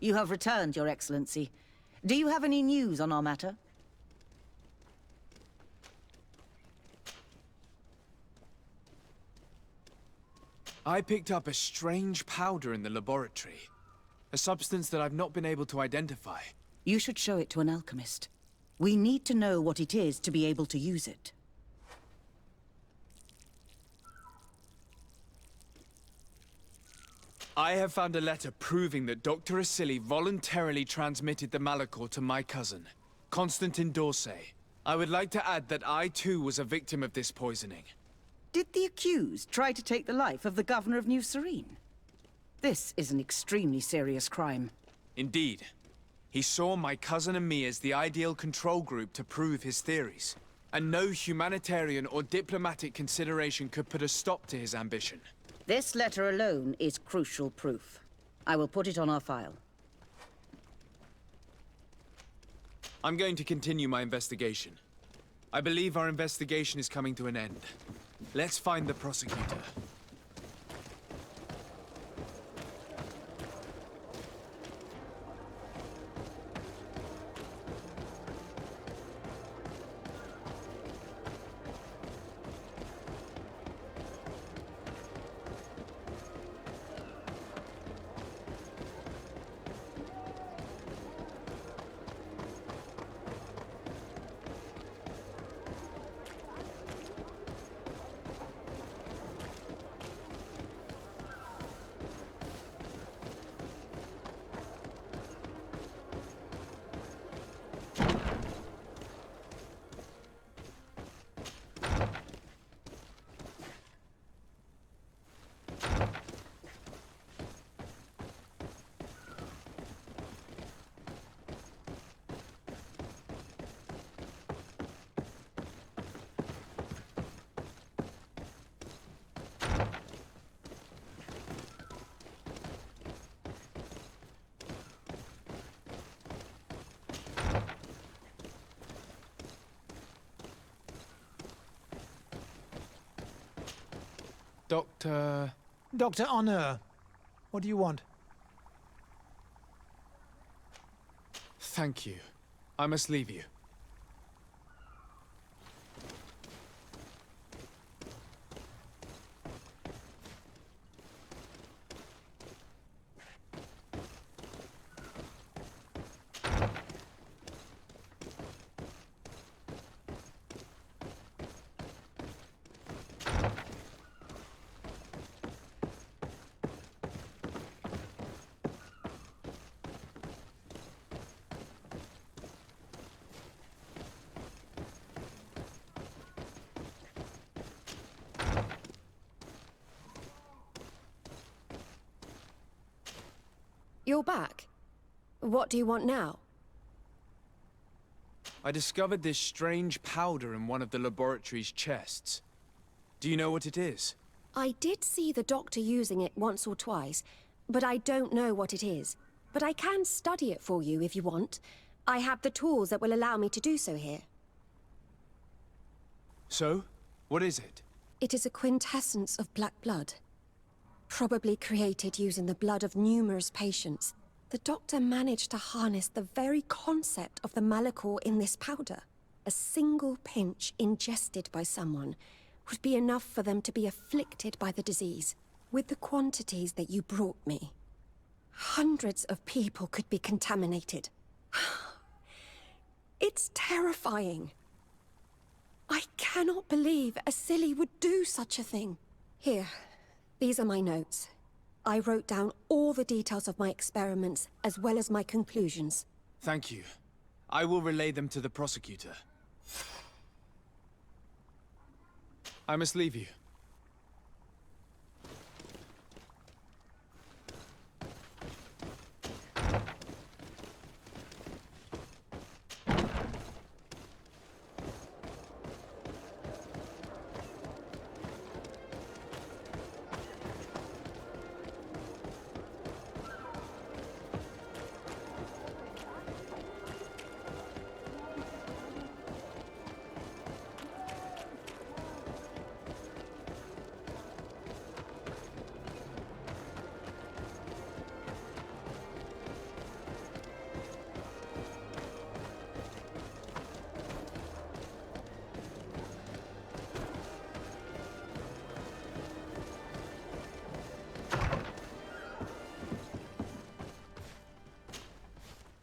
You have returned, Your Excellency. Do you have any news on our matter? I picked up a strange powder in the laboratory. A substance that I've not been able to identify. You should show it to an alchemist. We need to know what it is to be able to use it. I have found a letter proving that Doctor Asili voluntarily transmitted the Malachor to my cousin, Constantin d'Orsay. I would like to add that I too was a victim of this poisoning. Did the accused try to take the life of the governor of New Serene? This is an extremely serious crime. Indeed. He saw my cousin and me as the ideal control group to prove his theories. And no humanitarian or diplomatic consideration could put a stop to his ambition. This letter alone is crucial proof. I will put it on our file. I'm going to continue my investigation. I believe our investigation is coming to an end. Let's find the prosecutor. Dr. Honor, what do you want? Thank you. I must leave you. You're back. What do you want now? I discovered this strange powder in one of the laboratory's chests. Do you know what it is? I did see the doctor using it once or twice, but I don't know what it is. But I can study it for you if you want. I have the tools that will allow me to do so here. So? What is it? It is a quintessence of black blood. Probably created using the blood of numerous patients. The doctor managed to harness the very concept of the Malachor in this powder. A single pinch ingested by someone would be enough for them to be afflicted by the disease. With the quantities that you brought me, hundreds of people could be contaminated. It's terrifying. I cannot believe Asili would do such a thing. Here, these are my notes. I wrote down all the details of my experiments, as well as my conclusions. Thank you. I will relay them to the prosecutor. I must leave you.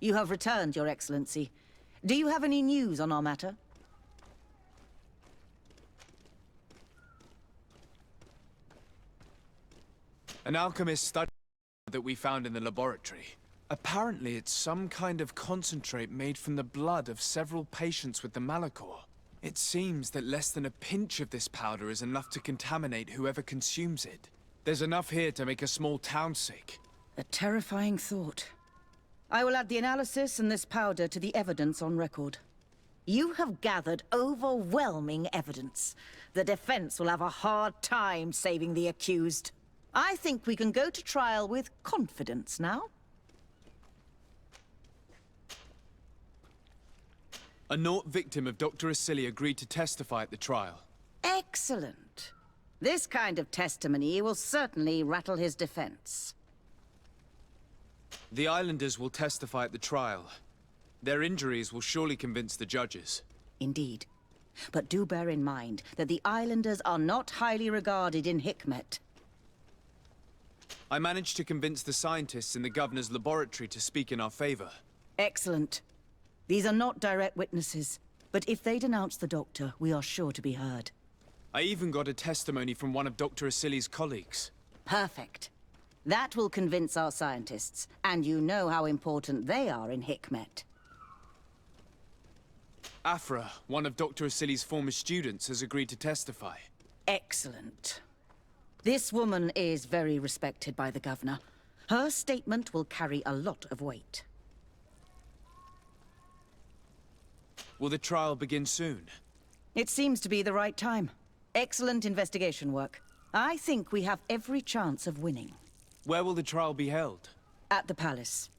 You have returned, Your Excellency. Do you have any news on our matter? An alchemist study that we found in the laboratory. Apparently, it's some kind of concentrate made from the blood of several patients with the Malachor. It seems that less than a pinch of this powder is enough to contaminate whoever consumes it. There's enough here to make a small town sick. A terrifying thought. I will add the analysis and this powder to the evidence on record. You have gathered overwhelming evidence. The defense will have a hard time saving the accused. I think we can go to trial with confidence now. A Naut victim of Dr. Asili agreed to testify at the trial. Excellent. This kind of testimony will certainly rattle his defense. The Islanders will testify at the trial. Their injuries will surely convince the judges. Indeed. But do bear in mind that the Islanders are not highly regarded in Hikmet. I managed to convince the scientists in the governor's laboratory to speak in our favor. Excellent. These are not direct witnesses, but if they denounce the Doctor, we are sure to be heard. I even got a testimony from one of Dr. Asili's colleagues. Perfect. That will convince our scientists, and you know how important they are in Hikmet. Afra, one of Dr. Asili's former students, has agreed to testify. Excellent. This woman is very respected by the governor. Her statement will carry a lot of weight. Will the trial begin soon? It seems to be the right time. Excellent investigation work. I think we have every chance of winning. Where will the trial be held? At the palace.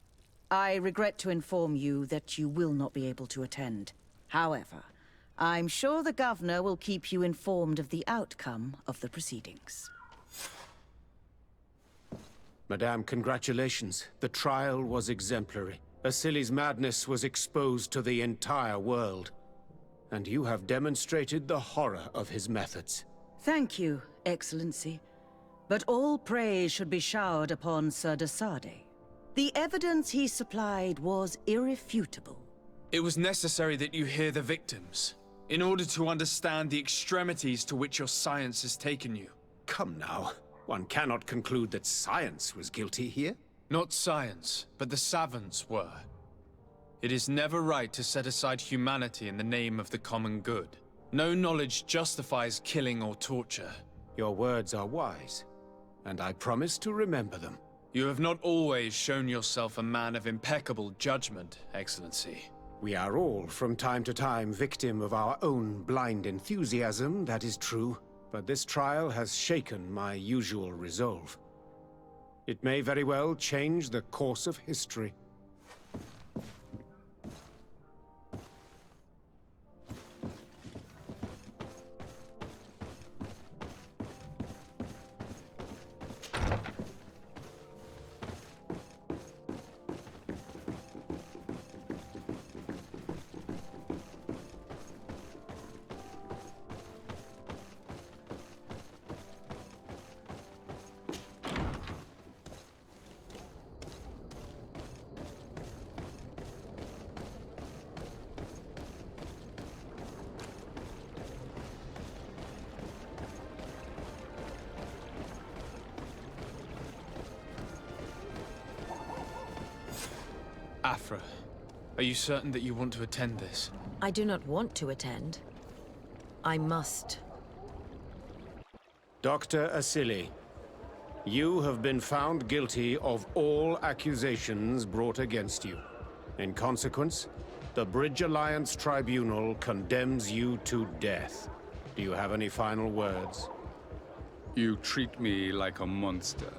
I regret to inform you that you will not be able to attend. However, I'm sure the governor will keep you informed of the outcome of the proceedings. Madame, congratulations. The trial was exemplary. Asili's madness was exposed to the entire world. And you have demonstrated the horror of his methods. Thank you, Excellency. But all praise should be showered upon Sir de Sade. The evidence he supplied was irrefutable. It was necessary that you hear the victims, in order to understand the extremities to which your science has taken you. Come now. One cannot conclude that science was guilty here. Not science, but the savants were. It is never right to set aside humanity in the name of the common good. No knowledge justifies killing or torture. Your words are wise, and I promise to remember them. You have not always shown yourself a man of impeccable judgment, Excellency. We are all, from time to time, victim of our own blind enthusiasm, that is true. But this trial has shaken my usual resolve. It may very well change the course of history. Afra, are you certain that you want to attend this? I do not want to attend. I must. Dr. Asili, you have been found guilty of all accusations brought against you. In consequence, the Bridge Alliance Tribunal condemns you to death. Do you have any final words? You treat me like a monster.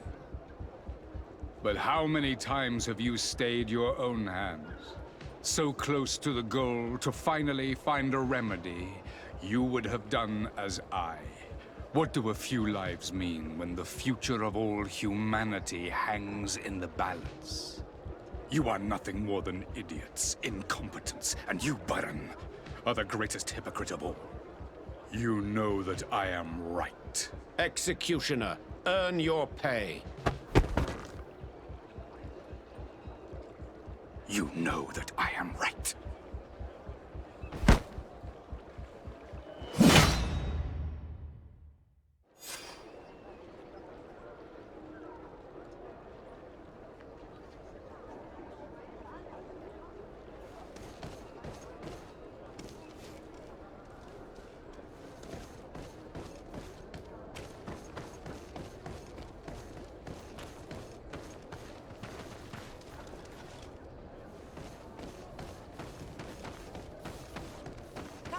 But how many times have you stayed your own hand? So close to the goal to finally find a remedy, you would have done as I. What do a few lives mean when the future of all humanity hangs in the balance? You are nothing more than idiots, incompetents, and you, Baron, are the greatest hypocrite of all. You know that I am right. Executioner, earn your pay. You know that I am right.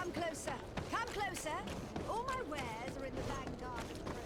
Come closer! Come closer! All my wares are in the vanguard of the room.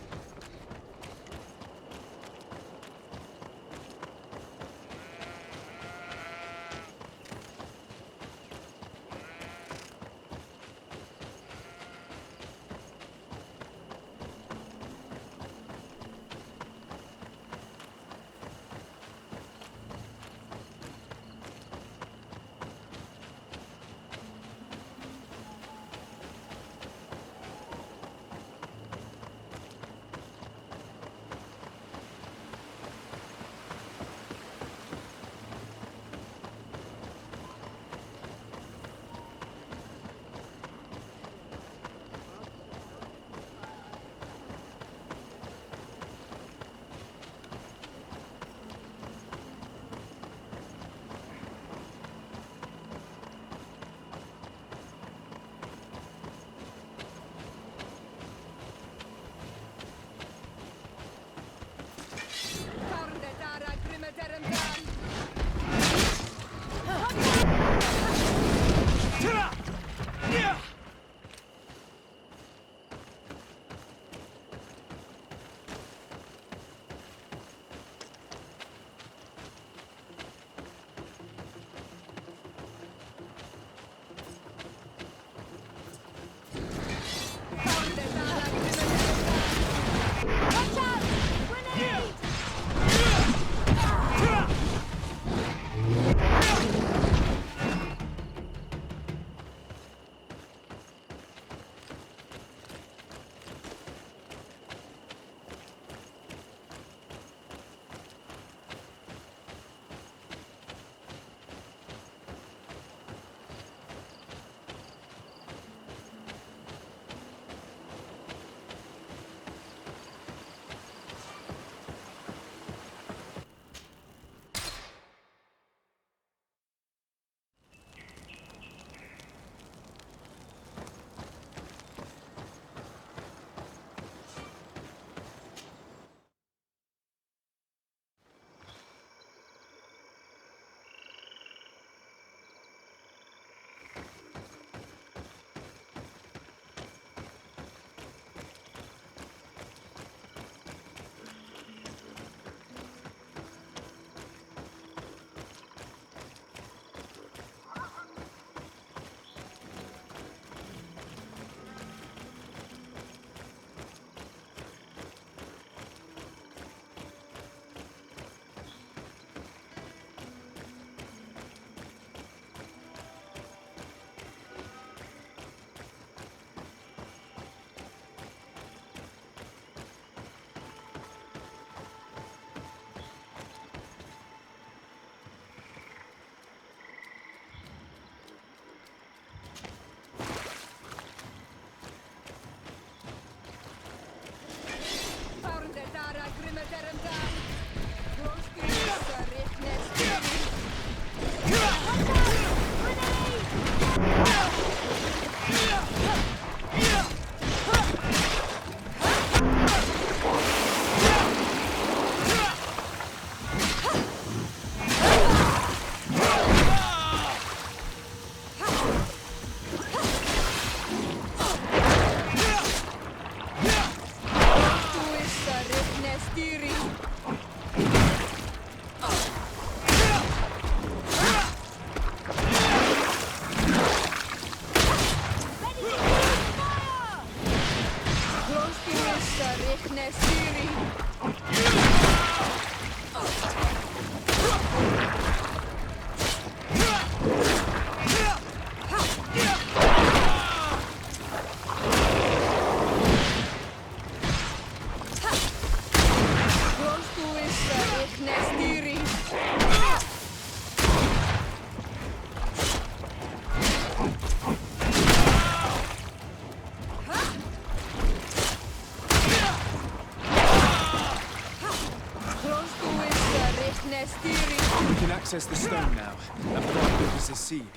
We can access the stone now, and plant Lucas's seed.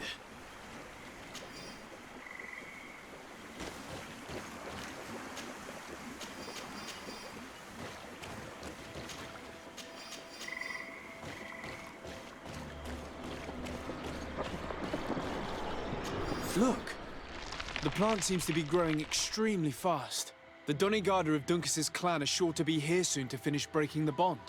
Look! The plant seems to be growing extremely fast. The Donigarda of Duncas's clan are sure to be here soon to finish breaking the bond.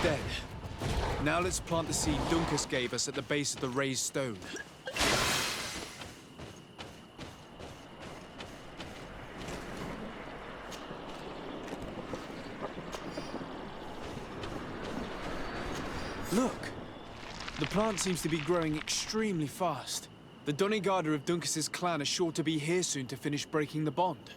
dead. Now let's plant the seed Dunkus gave us at the base of the raised stone. Look! The plant seems to be growing extremely fast. The Donigarda of Dunkus's clan is sure to be here soon to finish breaking the bond.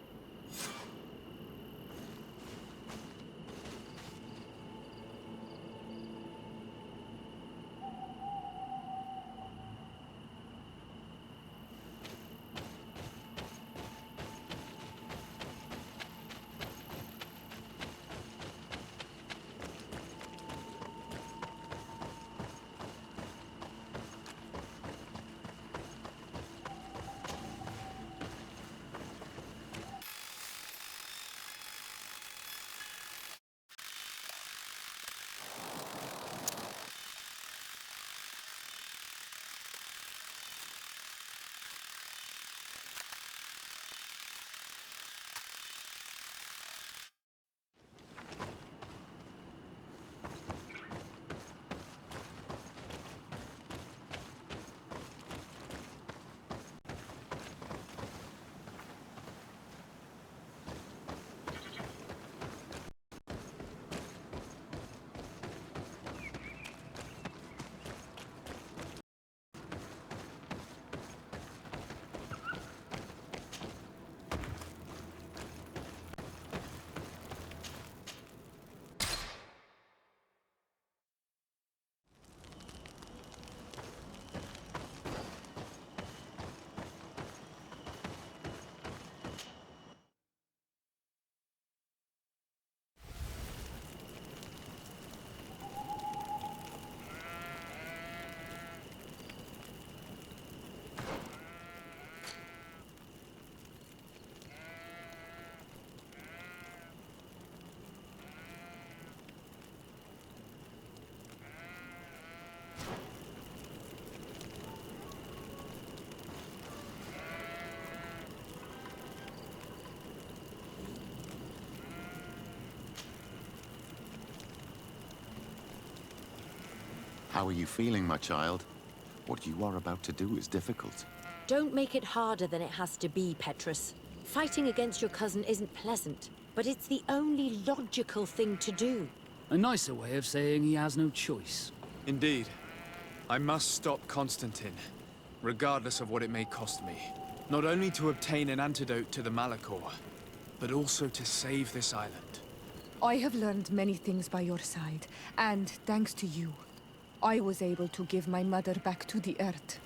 How are you feeling, my child? What you are about to do is difficult. Don't make it harder than it has to be, Petrus. Fighting against your cousin isn't pleasant, but it's the only logical thing to do. A nicer way of saying he has no choice. Indeed. I must stop Constantine, regardless of what it may cost me. Not only to obtain an antidote to the Malachor, but also to save this island. I have learned many things by your side, and thanks to you, I was able to give my mother back to the earth.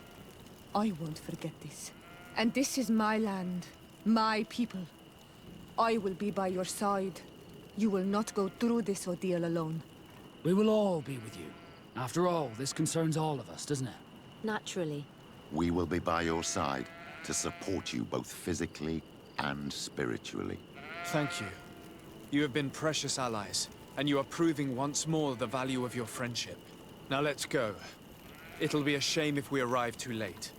I won't forget this. And this is my land, my people. I will be by your side. You will not go through this ordeal alone. We will all be with you. After all, this concerns all of us, doesn't it? Naturally. We will be by your side to support you both physically and spiritually. Thank you. You have been precious allies, and you are proving once more the value of your friendship. Now let's go. It'll be a shame if we arrive too late.